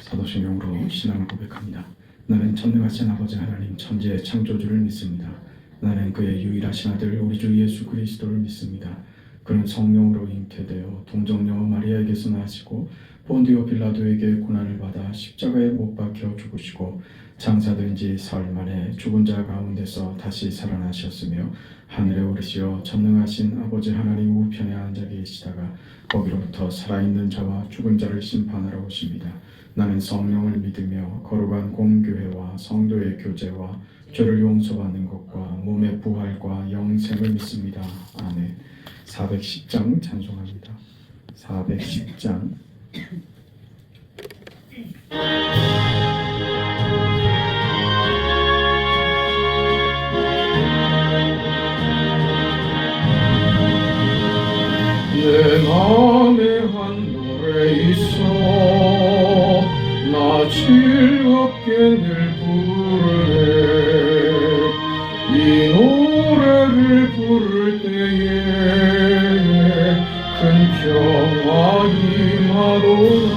사도신경으로 신앙을 고백합니다. 나는 전능하신 아버지 하나님 천지의 창조주를 믿습니다. 나는 그의 유일하신 아들 우리 주 예수 그리스도를 믿습니다. 그는 성령으로 잉태되어 동정녀 마리아에게서 나시고 본디오 빌라도에게 고난을 받아 십자가에 못 박혀 죽으시고 장사된 지 사흘 만에 죽은 자 가운데서 다시 살아나셨으며 하늘에 오르시어 전능하신 아버지 하나님 우편에 앉아 계시다가 거기로부터 살아있는 자와 죽은 자를 심판하러 오십니다. 나는 성령을 믿으며 거룩한 공교회와 성도의 교제와 죄를 용서받는 것과 몸의 부활과 영생을 믿습니다. 아멘. 410장 찬송합니다. 410장 내 맘에 한 노래 있어 나 즐겁게 늘 부르네 이 노래를 부를 때에 큰 평화 임하도다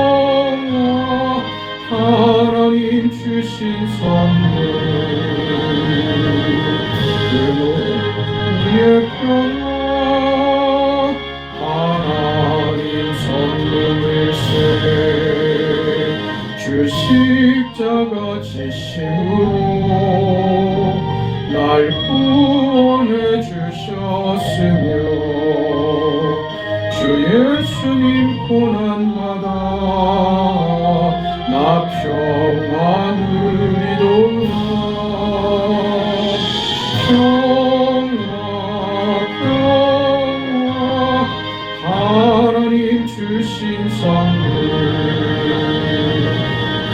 평화 하나님 주신 선물 우리의 평화 하나님 선물일세 주 십자가 지심으로 날 구원해 주셨으며 주 예수님 고난받아 나 평화 누리도다 평화 하나님 주신 선물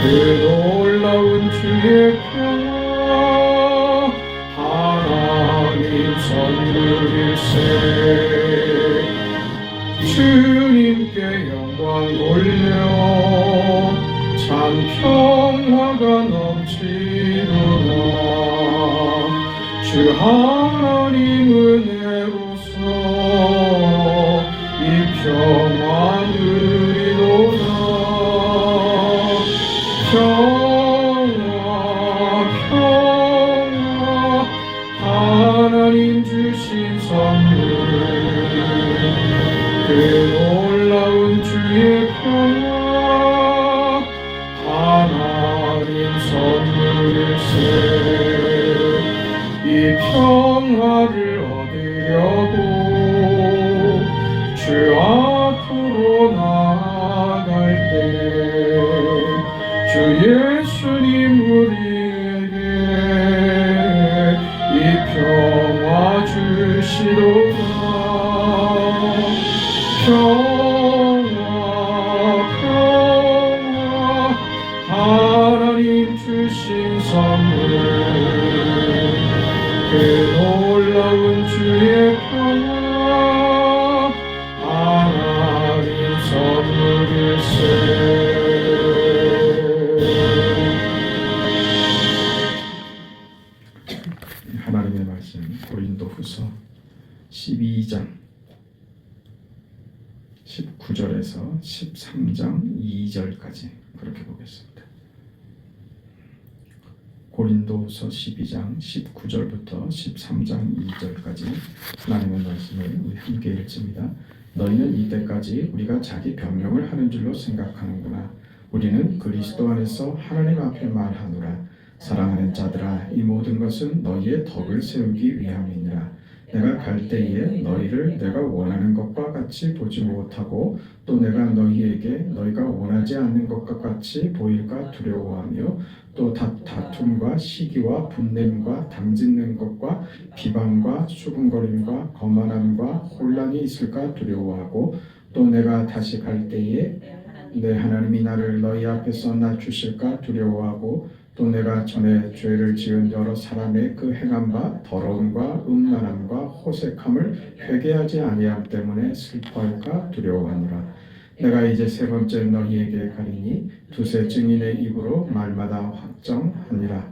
그 놀라운 주의 평화 하나님 선물일세 주님께 영광 돌려 참 평화가 넘치도다 주 하나님 은혜로서 이 평화 누리도다 평화 하나님 주신 선물 그 놀라운 주의 평화 하나님 선물일세 이 평화를 얻으려고 주 앞으로 나아갈 때 주 예수님 우리에게 이 평화 주시도다 평화 하나님 주신 선물 그 놀라운 주의 평화 하나님 선물일세 하나님의 말씀 고린도후서 12장 19절에서 13장 2절까지 그렇게 보겠습니다. 고린도후서 12장 19절부터 13장 2절까지 하나님의 말씀을 우리 함께 읽습니다. 너희는 이때까지 우리가 자기 변명을 하는 줄로 생각하는구나. 우리는 그리스도 안에서 하나님 앞에 말하노라. 사랑하는 자들아, 이 모든 것은 너희의 덕을 세우기 위함이니라. 내가 갈 때에 너희를 내가 원하는 것과 같이 보지 못하고 또 내가 너희에게 너희가 원하지 않는 것과 같이 보일까 두려워하며 또 다툼과 시기와 분냄과 당짓는 것과 비방과 수군거림과 거만함과 혼란이 있을까 두려워하고 또 내가 다시 갈 때에 내 하나님이 나를 너희 앞에서 낮추실까 두려워하고 또 내가 전에 죄를 지은 여러 사람의 그 행한 바 더러움과 음란함과 호색함을 회개하지 아니함 때문에 슬퍼할까 두려워하노라. 내가 이제 세 번째 너희에게 가리니 두세 증인의 입으로 말마다 확정하니라.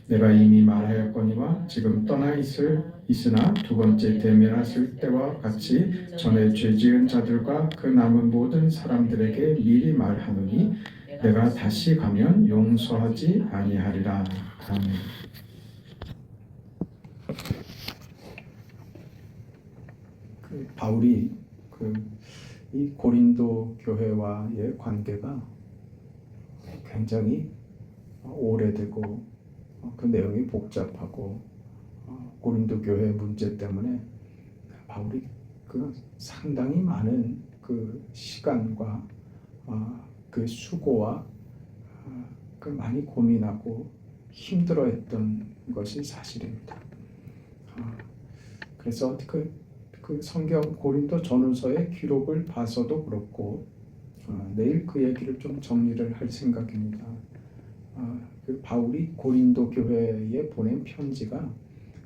내가 이미 말하였거니와 지금 떠나 있으나 두 번째 대면하실 때와 같이 전에 죄지은 자들과 그 남은 모든 사람들에게 미리 말하노니 내가 다시 가면 용서하지 아니하리라. 아멘. 바울이 이 고린도 교회와의 관계가 굉장히 오래되고 그 내용이 복잡하고 고린도 교회 문제 때문에 바울이 상당히 많은 시간과 그 수고와 많이 고민하고 힘들어했던 것이 사실입니다. 그래서 그 성경 고린도 전후서의 기록을 봐서도 그렇고 내일 그 얘기를 좀 정리를 할 생각입니다. 그 바울이 고린도 교회에 보낸 편지가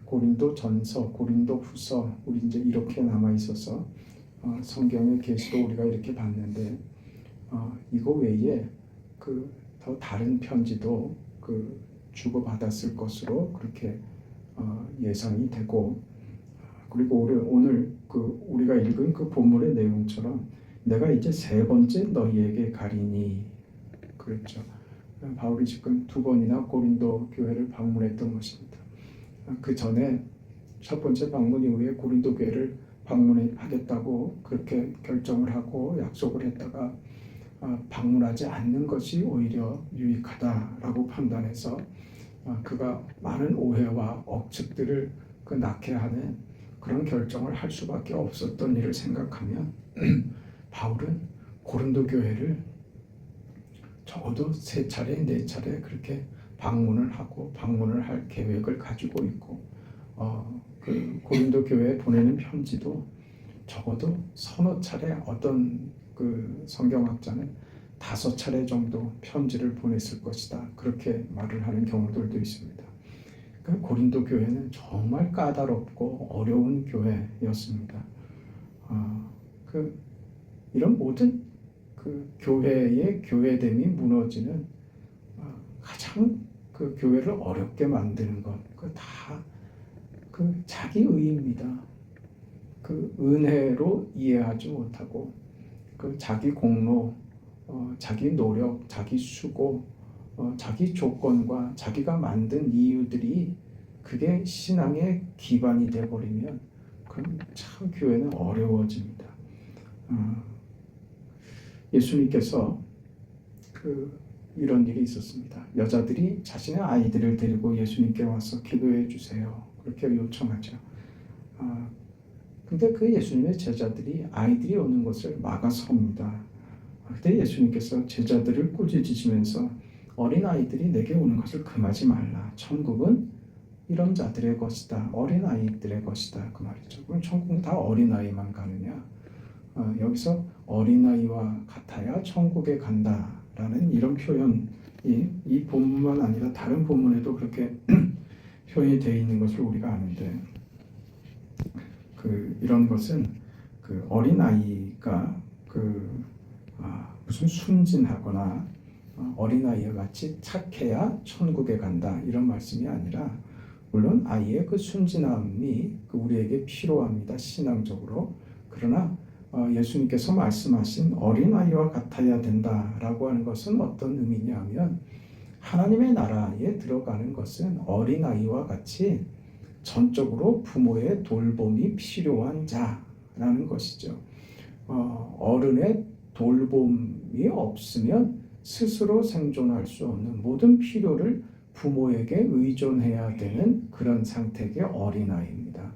고린도 전서, 고린도 후서, 우리 이제 이렇게 남아 있어서 성경의 계시로 우리가 이렇게 봤는데 이거 외에 더 다른 편지도 주고 받았을 것으로 그렇게 예상이 되고, 그리고 오늘 우리가 읽은 그 본문의 내용처럼 내가 이제 세 번째 너희에게 가리니 그랬죠. 바울이 지금 두 번이나 고린도 교회를 방문했던 것입니다. 그 전에 첫 번째 방문 이후에 고린도 교회를 방문하겠다고 그렇게 결정을 하고 약속을 했다가 방문하지 않는 것이 오히려 유익하다라고 판단해서 그가 많은 오해와 억측들을 낳게 하는 그런 결정을 할 수밖에 없었던 일을 생각하면 바울은 고린도 교회를 적어도 3차례, 4차례 그렇게 방문을 하고 방문을 할 계획을 가지고 있고 그 고린도 교회에 보내는 편지도 적어도 서너 차례, 어떤 성경학자는 5차례 정도 편지를 보냈을 것이다 그렇게 말을 하는 경우들도 있습니다. 고린도 교회는 정말 까다롭고 어려운 교회였습니다. 이런 모든 교회의 교회됨이 무너지는 가장 교회를 어렵게 만드는 것, 다 자기 의입니다. 은혜로 이해하지 못하고 자기 공로, 자기 노력, 자기 수고, 자기 조건과 자기가 만든 이유들이 그게 신앙의 기반이 되어버리면 그럼 참 교회는 어려워집니다. 예수님께서 이런 일이 있었습니다. 여자들이 자신의 아이들을 데리고 예수님께 와서 기도해 주세요 그렇게 요청하죠. 근데 그 예수님의 제자들이 아이들이 오는 것을 막아섭니다. 그때 예수님께서 제자들을 꾸짖으시면서 어린아이들이 내게 오는 것을 금하지 말라. 천국은 이런 자들의 것이다. 어린아이들의 것이다. 그 말이죠. 그럼 천국은 다 어린아이만 가느냐? 여기서 어린아이와 같아야 천국에 간다라는 이런 표현이 이 본문만 아니라 다른 본문에도 그렇게 표현이 되어 있는 것을 우리가 아는데 이런 것은 어린아이가 무슨 순진하거나 어린아이와 같이 착해야 천국에 간다 이런 말씀이 아니라 물론 아이의 순진함이 우리에게 필요합니다. 신앙적으로. 그러나 예수님께서 말씀하신 어린아이와 같아야 된다라고 하는 것은 어떤 의미냐 하면 하나님의 나라에 들어가는 것은 어린아이와 같이 전적으로 부모의 돌봄이 필요한 자라는 것이죠. 어른의 돌봄이 없으면 스스로 생존할 수 없는 모든 필요를 부모에게 의존해야 되는 그런 상태의 어린아이입니다.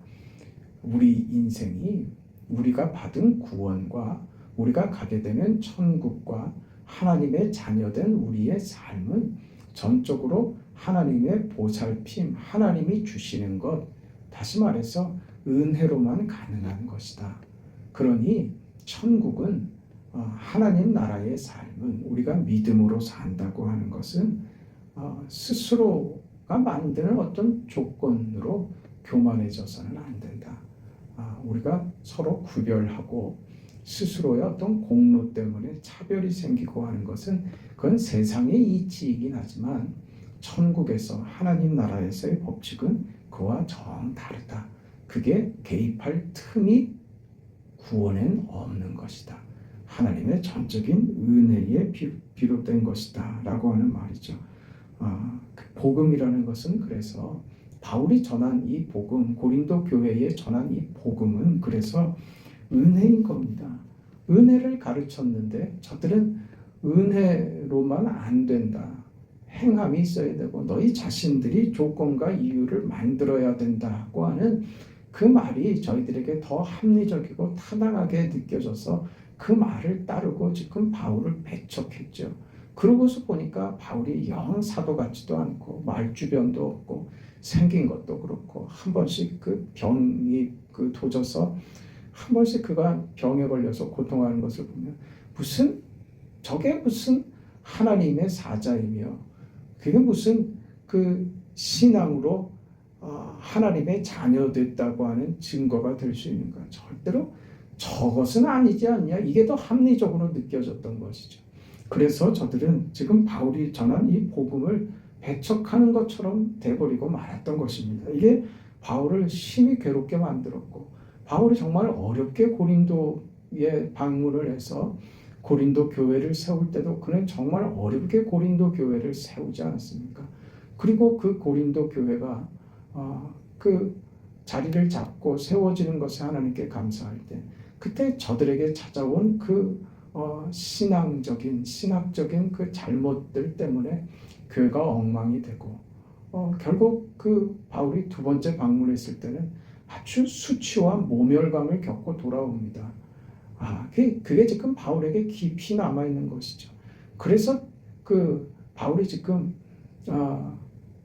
우리 인생이 우리가 받은 구원과 우리가 가게 되는 천국과 하나님의 자녀된 우리의 삶은 전적으로 하나님의 보살핌, 하나님이 주시는 것, 다시 말해서 은혜로만 가능한 것이다. 그러니 천국은 하나님 나라의 삶은 우리가 믿음으로 산다고 하는 것은 스스로가 만드는 어떤 조건으로 교만해져서는 안 된다. 우리가 서로 구별하고 스스로의 어떤 공로 때문에 차별이 생기고 하는 것은 그건 세상의 이치이긴 하지만 천국에서 하나님 나라에서의 법칙은 그와 정 다르다. 그게 개입할 틈이 구원엔 없는 것이다. 하나님의 전적인 은혜에 비롯된 것이다 라고 하는 말이죠. 복음이라는 것은 그래서 바울이 전한 이 복음, 고린도 교회에 전한 이 복음은 그래서 은혜인 겁니다. 은혜를 가르쳤는데 저들은 은혜로만 안 된다. 행함이 있어야 되고 너희 자신들이 조건과 이유를 만들어야 된다고 하는 그 말이 저희들에게 더 합리적이고 타당하게 느껴져서 그 말을 따르고 지금 바울을 배척했죠. 그러고서 보니까 바울이 영 사도 같지도 않고 말주변도 없고 생긴 것도 그렇고 한 번씩 그 병이 도져서 한 번씩 그가 병에 걸려서 고통하는 것을 보면 저게 무슨 하나님의 사자이며 그게 무슨 그 신앙으로 하나님의 자녀 됐다고 하는 증거가 될 수 있는가? 절대로 저것은 아니지 않냐? 이게 더 합리적으로 느껴졌던 것이죠. 그래서 저들은 지금 바울이 전한 이 복음을 배척하는 것처럼 돼버리고 말았던 것입니다. 이게 바울을 심히 괴롭게 만들었고 바울이 정말 어렵게 고린도에 방문을 해서 고린도 교회를 세울 때도 그는 정말 어렵게 고린도 교회를 세우지 않았습니까? 그리고 그 고린도 교회가 그 자리를 잡고 세워지는 것에 하나님께 감사할 때 그때 저들에게 찾아온 그 신학적인 그 잘못들 때문에 교회가 엉망이 되고 결국 그 바울이 두 번째 방문했을 때는 아주 수치와 모멸감을 겪고 돌아옵니다. 그게 지금 바울에게 깊이 남아있는 것이죠. 그래서 그 바울이 지금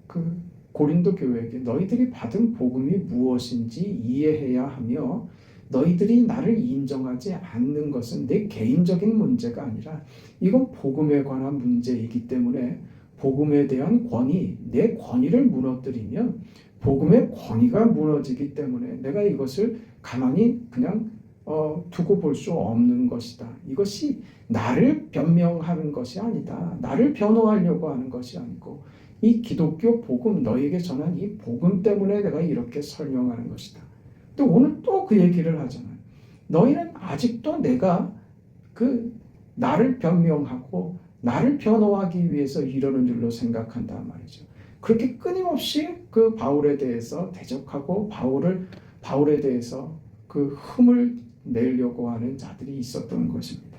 그 고린도 교회에게 너희들이 받은 복음이 무엇인지 이해해야 하며 너희들이 나를 인정하지 않는 것은 내 개인적인 문제가 아니라 이건 복음에 관한 문제이기 때문에 복음에 대한 권위, 내 권위를 무너뜨리면 복음의 권위가 무너지기 때문에 내가 이것을 가만히 그냥 두고 볼 수 없는 것이다. 이것이 나를 변명하는 것이 아니다. 나를 변호하려고 하는 것이 아니고 이 기독교 복음, 너에게 전한 이 복음 때문에 내가 이렇게 설명하는 것이다. 또 오늘 또 그 얘기를 하잖아요. 너희는 아직도 내가 나를 변명하고 나를 변호하기 위해서 이러는 줄로 생각한단 말이죠. 그렇게 끊임없이 그 바울에 대해서 대적하고 바울에 대해서 그 흠을 내려고 하는 자들이 있었던 것입니다.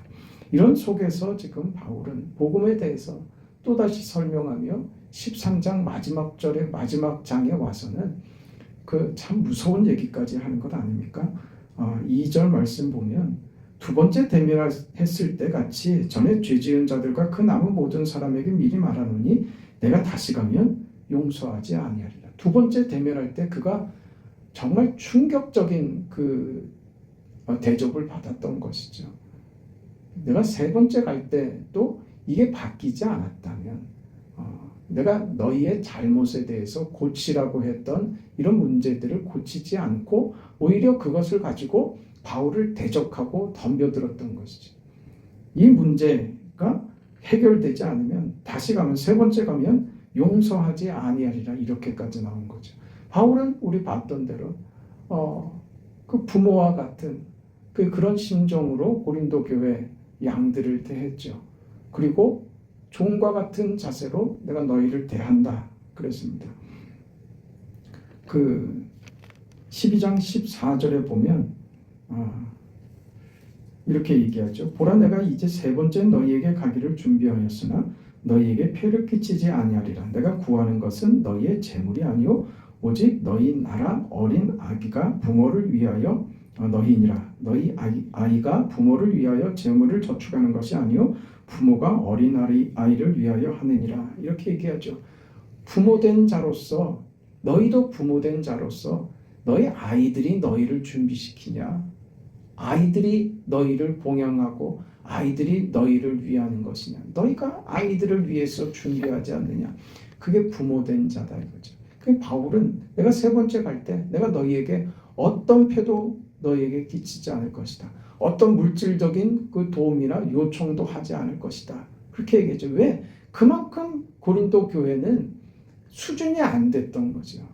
이런 속에서 지금 바울은 복음에 대해서 또다시 설명하며 13장 마지막 절의 마지막 장에 와서는 그 참 무서운 얘기까지 하는 것 아닙니까? 2절 말씀 보면 두 번째 대면했을 때 같이 전에 죄 지은 자들과 그 남은 모든 사람에게 미리 말하노니 내가 다시 가면 용서하지 아니하리라. 두 번째 대면할 때 그가 정말 충격적인 그 대접을 받았던 것이죠. 내가 세 번째 갈 때도 이게 바뀌지 않았다면 내가 너희의 잘못에 대해서 고치라고 했던 이런 문제들을 고치지 않고 오히려 그것을 가지고 바울을 대적하고 덤벼들었던 것이죠. 이 문제가 해결되지 않으면 다시 가면 세 번째 가면 용서하지 아니하리라 이렇게까지 나온 거죠. 바울은 우리 봤던 대로 그 부모와 같은 그런 심정으로 고린도 교회 양들을 대했죠. 그리고 종과 같은 자세로 내가 너희를 대한다 그랬습니다. 그 12장 14절에 보면 이렇게 얘기하죠. 보라 내가 이제 세 번째 너희에게 가기를 준비하였으나 너희에게 폐를 끼치지 아니하리라. 내가 구하는 것은 너희의 재물이 아니요 오직 너희 나라 어린 아기가 부모를 위하여 너희니라. 너희 아이가 부모를 위하여 재물을 저축하는 것이 아니요 부모가 어린 아이를 위하여 하느니라. 이렇게 얘기하죠. 부모된 자로서 너희도 부모된 자로서 너희 아이들이 너희를 준비시키냐? 아이들이 너희를 봉양하고 아이들이 너희를 위하는 것이냐? 너희가 아이들을 위해서 준비하지 않느냐? 그게 부모된 자다 이거죠. 그 바울은 내가 세 번째 갈 때 내가 너희에게 어떤 폐도 너희에게 끼치지 않을 것이다. 어떤 물질적인 그 도움이나 요청도 하지 않을 것이다. 그렇게 얘기했죠. 왜? 그만큼 고린도 교회는 수준이 안 됐던 거죠.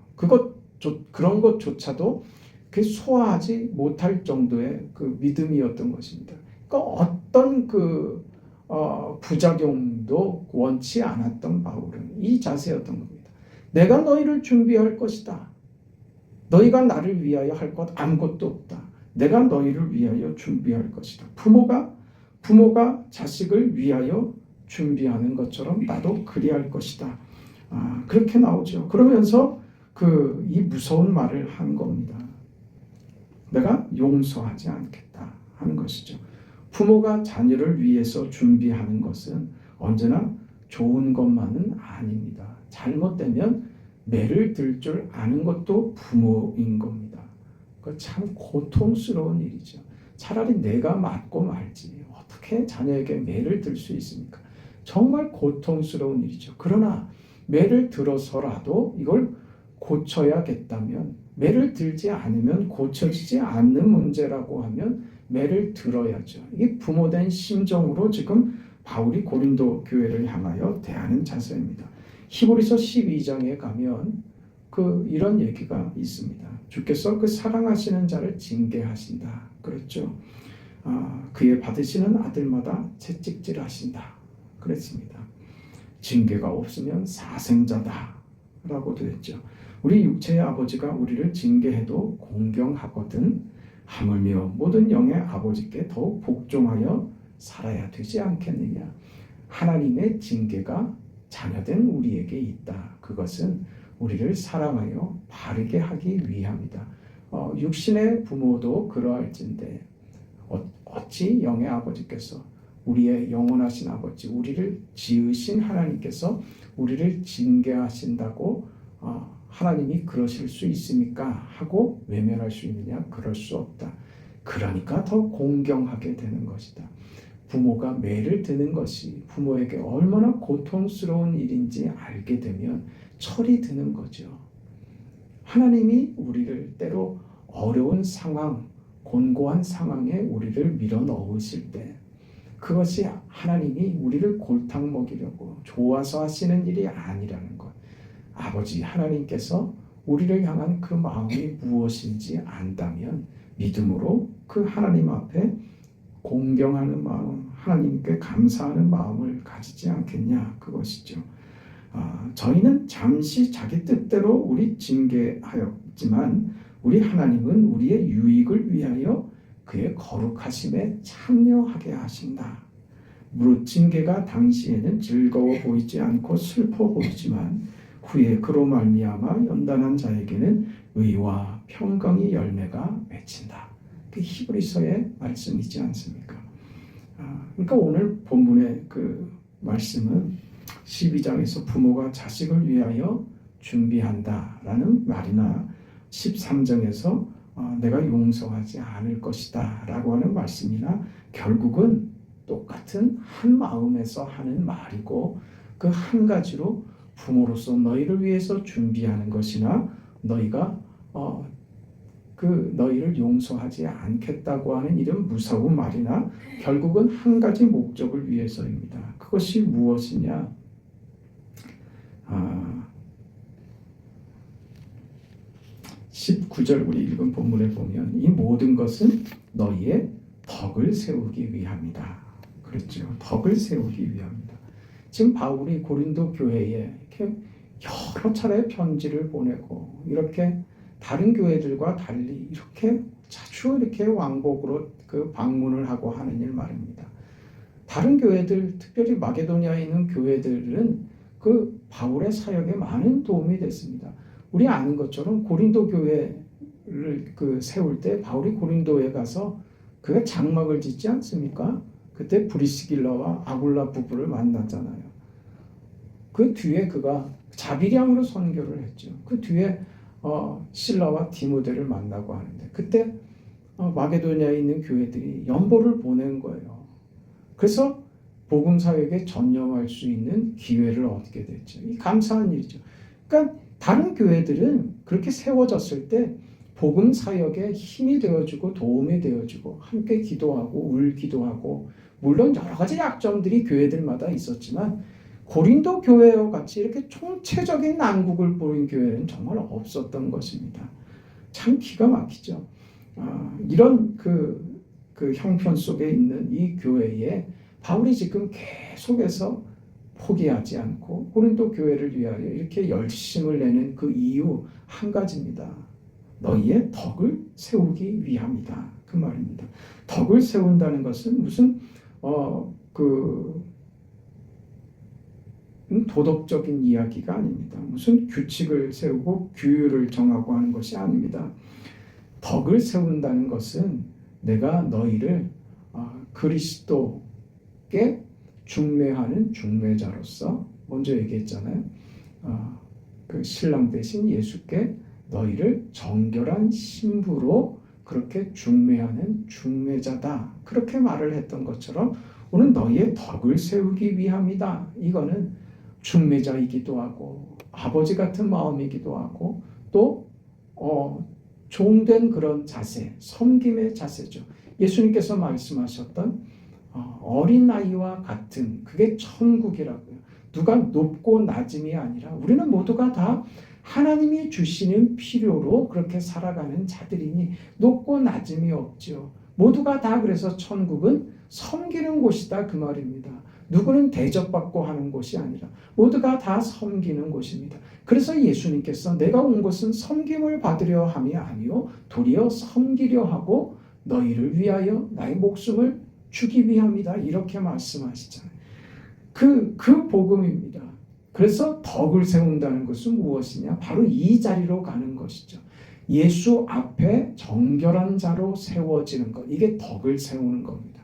그런 것조차도 그 소화하지 못할 정도의 그 믿음이었던 것입니다. 그러니까 어떤 부작용도 원치 않았던 바울은 이 자세였던 겁니다. 내가 너희를 준비할 것이다. 너희가 나를 위하여 할 것 아무것도 없다. 내가 너희를 위하여 준비할 것이다. 부모가 자식을 위하여 준비하는 것처럼 나도 그리할 것이다. 그렇게 나오죠. 그러면서 이 무서운 말을 한 겁니다. 내가 용서하지 않겠다 하는 것이죠. 부모가 자녀를 위해서 준비하는 것은 언제나 좋은 것만은 아닙니다. 잘못되면 매를 들 줄 아는 것도 부모인 겁니다. 참 고통스러운 일이죠. 차라리 내가 맞고 말지 어떻게 자녀에게 매를 들 수 있습니까? 정말 고통스러운 일이죠. 그러나 매를 들어서라도 이걸 고쳐야겠다면, 매를 들지 않으면 고쳐지지 않는 문제라고 하면 매를 들어야죠. 이게 부모된 심정으로 지금 바울이 고린도 교회를 향하여 대하는 자세입니다. 히브리서 12장에 가면 이런 얘기가 있습니다. 주께서 사랑하시는 자를 징계하신다. 그랬죠. 그의 받으시는 아들마다 채찍질하신다. 그랬습니다. 징계가 없으면 사생자다. 라고도 했죠. 우리 육체의 아버지가 우리를 징계해도 공경하거든 하물며 모든 영의 아버지께 더욱 복종하여 살아야 되지 않겠느냐. 하나님의 징계가 자녀된 우리에게 있다. 그것은 우리를 사랑하여 바르게 하기 위함이다. 육신의 부모도 그러할진대 어찌 영의 아버지께서, 우리의 영원하신 아버지, 우리를 지으신 하나님께서 우리를 징계하신다고 하나님이 그러실 수 있습니까? 하고 외면할 수 있느냐? 그럴 수 없다. 그러니까 더 공경하게 되는 것이다. 부모가 매를 드는 것이 부모에게 얼마나 고통스러운 일인지 알게 되면 철이 드는 거죠. 하나님이 우리를 때로 어려운 상황, 곤고한 상황에 우리를 밀어넣으실 때 그것이 하나님이 우리를 골탕 먹이려고 좋아서 하시는 일이 아니라는 것. 아버지 하나님께서 우리를 향한 그 마음이 무엇인지 안다면 믿음으로 그 하나님 앞에 공경하는 마음, 하나님께 감사하는 마음을 가지지 않겠냐, 그것이죠. 저희는 잠시 자기 뜻대로 우리 징계하였지만 우리 하나님은 우리의 유익을 위하여 그의 거룩하심에 참여하게 하신다. 무릇 징계가 당시에는 즐거워 보이지 않고 슬퍼 보이지만 후에 그로 말미암아 연단한 자에게는 의와 평강의 열매가 맺힌다. 그 히브리서의 말씀이지 않습니까? 그러니까 오늘 본문의 말씀은 12장에서 부모가 자식을 위하여 준비한다라는 말이나 13장에서 내가 용서하지 않을 것이다 라고 하는 말씀이나 결국은 똑같은 한 마음에서 하는 말이고 그 한 가지로 부모로서 너희를 위해서 준비하는 것이나 너희가 너희를 용서하지 않겠다고 하는 이런 무서운 말이나 결국은 한 가지 목적을 위해서입니다. 그것이 무엇이냐? 19절 우리 읽은 본문에 보면 이 모든 것은 너희의 덕을 세우기 위함이다. 그렇죠. 덕을 세우기 위함이다. 지금 바울이 고린도 교회에 이렇게 여러 차례 편지를 보내고 이렇게 다른 교회들과 달리 이렇게 자주 이렇게 왕복으로 방문을 하고 하는 일 말입니다. 다른 교회들, 특별히 마게도니아에 있는 교회들은 바울의 사역에 많은 도움이 됐습니다. 우리 아는 것처럼 고린도 교회를 세울 때 바울이 고린도에 가서 그가 장막을 짓지 않습니까? 그때 브리스길라와 아굴라 부부를 만났잖아요. 그 뒤에 그가 자비량으로 선교를 했죠. 그 뒤에 실라와 디모데를 만나고 하는데 그때 마게도니아에 있는 교회들이 연보를 보낸 거예요. 그래서 복음 사역에 전념할 수 있는 기회를 얻게 됐죠. 이 감사한 일이죠. 그러니까 다른 교회들은 그렇게 세워졌을 때 복음 사역에 힘이 되어주고 도움이 되어주고 함께 기도하고 울기도 하고 물론 여러 가지 약점들이 교회들마다 있었지만 고린도 교회와 같이 이렇게 총체적인 난국을 보인 교회는 정말 없었던 것입니다. 참 기가 막히죠. 이런 그 형편 속에 있는 이 교회에 바울이 지금 계속해서 포기하지 않고 고린도 교회를 위하여 이렇게 열심을 내는 그 이유 한 가지입니다. 너희의 덕을 세우기 위함이다. 그 말입니다. 덕을 세운다는 것은 무슨 도덕적인 이야기가 아닙니다. 무슨 규칙을 세우고 규율을 정하고 하는 것이 아닙니다. 덕을 세운다는 것은 내가 너희를 그리스도께 중매하는 중매자로서 먼저 얘기했잖아요. 그 신랑 대신 예수께 너희를 정결한 신부로 그렇게 중매하는 중매자다. 그렇게 말을 했던 것처럼 오늘 너희의 덕을 세우기 위함이다. 이거는 중매자이기도 하고 아버지 같은 마음이기도 하고 또 종된 그런 자세, 섬김의 자세죠. 예수님께서 말씀하셨던 어린아이와 같은 그게 천국이라고요. 누가 높고 낮음이 아니라 우리는 모두가 다 하나님이 주시는 필요로 그렇게 살아가는 자들이니 높고 낮음이 없죠. 모두가 다 그래서 천국은 섬기는 곳이다 그 말입니다. 누구는 대접받고 하는 곳이 아니라 모두가 다 섬기는 곳입니다. 그래서 예수님께서 내가 온 것은 섬김을 받으려 함이 아니요 도리어 섬기려 하고 너희를 위하여 나의 목숨을 주기 위함이다. 이렇게 말씀하시잖아요. 그 복음입니다. 그래서 덕을 세운다는 것은 무엇이냐? 바로 이 자리로 가는 것이죠. 예수 앞에 정결한 자로 세워지는 것. 이게 덕을 세우는 겁니다.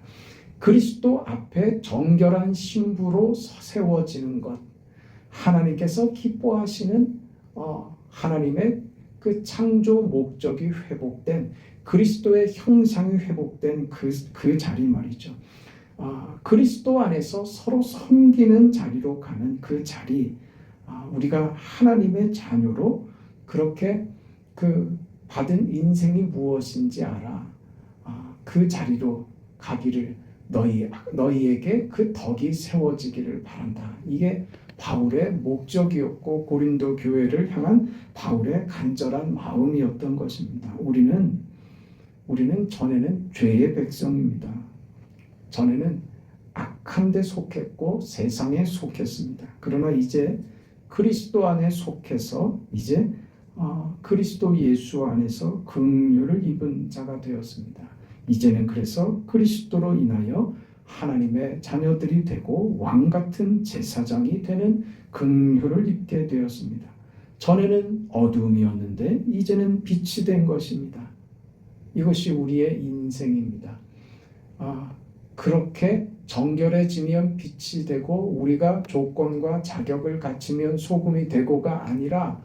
그리스도 앞에 정결한 신부로 세워지는 것. 하나님께서 기뻐하시는 하나님의 그 창조 목적이 회복된 그리스도의 형상이 회복된 그 자리 말이죠. 그리스도 안에서 서로 섬기는 자리로 가는 그 자리, 우리가 하나님의 자녀로 그렇게 그 받은 인생이 무엇인지 알아. 그 자리로 가기를 너희에게 그 덕이 세워지기를 바란다. 이게 바울의 목적이었고 고린도 교회를 향한 바울의 간절한 마음이었던 것입니다. 우리는 전에는 죄의 백성입니다. 전에는 악한 데 속했고 세상에 속했습니다. 그러나 이제 그리스도 안에 속해서 이제 그리스도 예수 안에서 긍휼을 입은 자가 되었습니다. 이제는 그래서 그리스도로 인하여 하나님의 자녀들이 되고 왕같은 제사장이 되는 긍휼을 입게 되었습니다. 전에는 어둠이었는데 이제는 빛이 된 것입니다. 이것이 우리의 인생입니다. 그렇게 정결해지면 빛이 되고 우리가 조건과 자격을 갖추면 소금이 되고가 아니라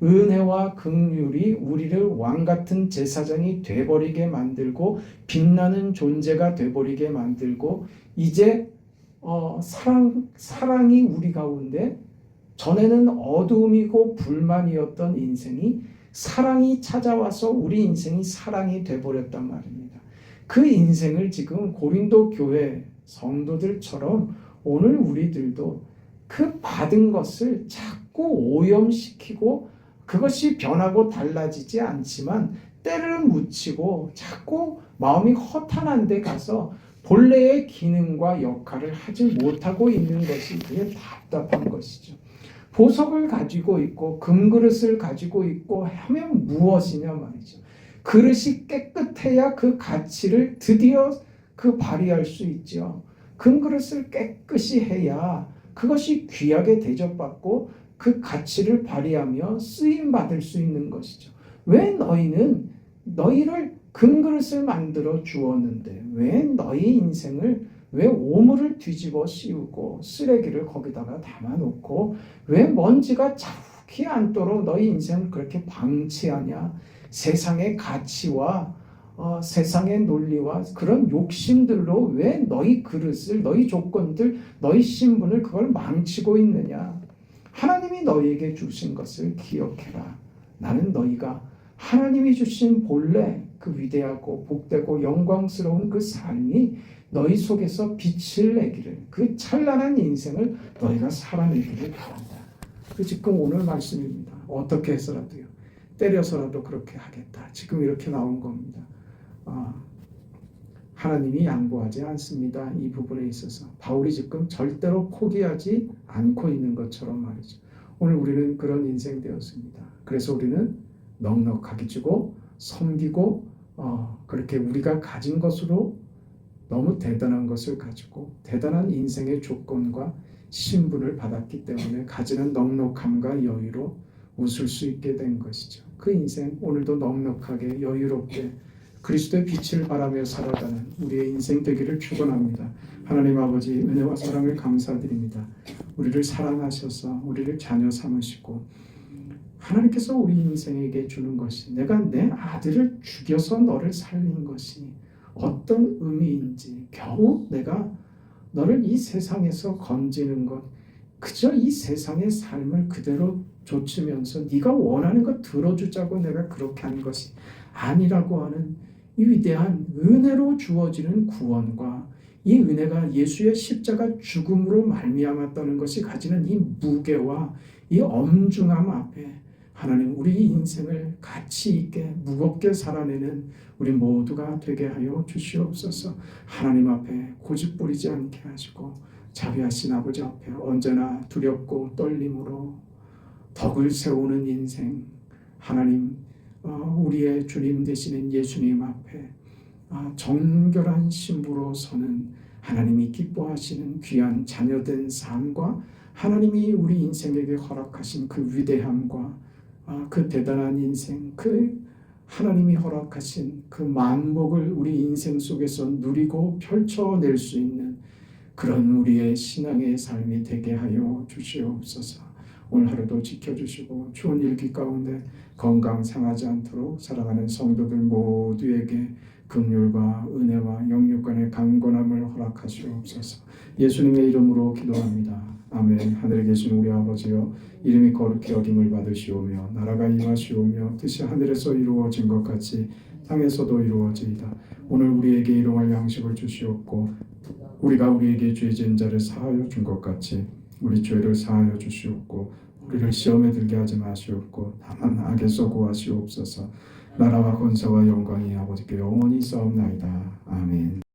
은혜와 긍휼이 우리를 왕같은 제사장이 돼버리게 만들고 빛나는 존재가 돼버리게 만들고 이제 사랑이 우리 가운데 전에는 어두움이고 불만이었던 인생이 사랑이 찾아와서 우리 인생이 사랑이 돼버렸단 말입니다. 그 인생을 지금 고린도 교회 성도들처럼 오늘 우리들도 그 받은 것을 자꾸 오염시키고 그것이 변하고 달라지지 않지만 때를 묻히고 자꾸 마음이 허탄한 데 가서 본래의 기능과 역할을 하지 못하고 있는 것이 되게 답답한 것이죠. 보석을 가지고 있고 금그릇을 가지고 있고 하면 무엇이냐 말이죠. 그릇이 깨끗해야 그 가치를 드디어 발휘할 수 있죠. 금그릇을 깨끗이 해야 그것이 귀하게 대접받고 그 가치를 발휘하며 쓰임받을 수 있는 것이죠. 왜 너희를 금그릇을 만들어 주었는데 왜 너희 인생을 왜 오물을 뒤집어 씌우고 쓰레기를 거기다가 담아놓고 왜 먼지가 자욱히 않도록 너희 인생을 그렇게 방치하냐. 세상의 가치와 세상의 논리와 그런 욕심들로 왜 너희 그릇을 너희 조건들 너희 신분을 그걸 망치고 있느냐. 하나님이 너희에게 주신 것을 기억해라. 나는 너희가 하나님이 주신 본래 그 위대하고 복되고 영광스러운 그 삶이 너희 속에서 빛을 내기를, 그 찬란한 인생을 너희가 살아내기를 바란다. 그 지금 오늘 말씀입니다. 어떻게 해서라도요, 때려서라도 그렇게 하겠다. 지금 이렇게 나온 겁니다. 하나님이 양보하지 않습니다. 이 부분에 있어서 바울이 지금 절대로 포기하지 않고 있는 것처럼 말이죠. 오늘 우리는 그런 인생 되었습니다. 그래서 우리는 넉넉하게 주고 섬기고 그렇게 우리가 가진 것으로 너무 대단한 것을 가지고 대단한 인생의 조건과 신분을 받았기 때문에 가지는 넉넉함과 여유로 웃을 수 있게 된 것이죠. 그 인생 오늘도 넉넉하게 여유롭게 그리스도의 빛을 바라며 살아가는 우리의 인생 되기를 축원합니다. 하나님 아버지 은혜와 사랑을 감사드립니다. 우리를 사랑하셔서 우리를 자녀 삼으시고 하나님께서 우리 인생에게 주는 것이 내가 내 아들을 죽여서 너를 살린 것이 어떤 의미인지 겨우 내가 너를 이 세상에서 건지는 것 그저 이 세상의 삶을 그대로 좇으면서 네가 원하는 것 들어주자고 내가 그렇게 한 것이 아니라고 하는 이 위대한 은혜로 주어지는 구원과 이 은혜가 예수의 십자가 죽음으로 말미암았다는 것이 가지는 이 무게와 이 엄중함 앞에 하나님 우리 인생을 가치 있게 무겁게 살아내는 우리 모두가 되게 하여 주시옵소서. 하나님 앞에 고집부리지 않게 하시고 자비하신 아버지 앞에 언제나 두렵고 떨림으로 덕을 세우는 인생 하나님 우리의 주님 되시는 예수님 앞에 정결한 신부로 서는 하나님이 기뻐하시는 귀한 자녀된 삶과 하나님이 우리 인생에게 허락하신 그 위대함과 그 대단한 인생 그 하나님이 허락하신 그 만복을 우리 인생 속에서 누리고 펼쳐낼 수 있는 그런 우리의 신앙의 삶이 되게 하여 주시옵소서. 오늘 하루도 지켜주시고 좋은 일기 가운데 건강 상하지 않도록 살아가는 성도들 모두에게 긍휼과 은혜와 영육간의 강건함을 허락하시옵소서. 예수님의 이름으로 기도합니다. 아멘. 하늘에 계신 우리 아버지여 이름이 거룩히 여김을 받으시오며 나라가 임하시오며 뜻이 하늘에서 이루어진 것 같이 땅에서도 이루어지이다. 오늘 우리에게 일용할 양식을 주시옵고 우리가 우리에게 죄 지은 자를 사하여 준 것 같이 우리 죄를 사하여 주시옵고 우리를 시험에 들게 하지 마시옵고 다만 악에서 구하시옵소서. 나라와 권세와 영광이 아버지께 영원히 있사옵나이다. 아멘.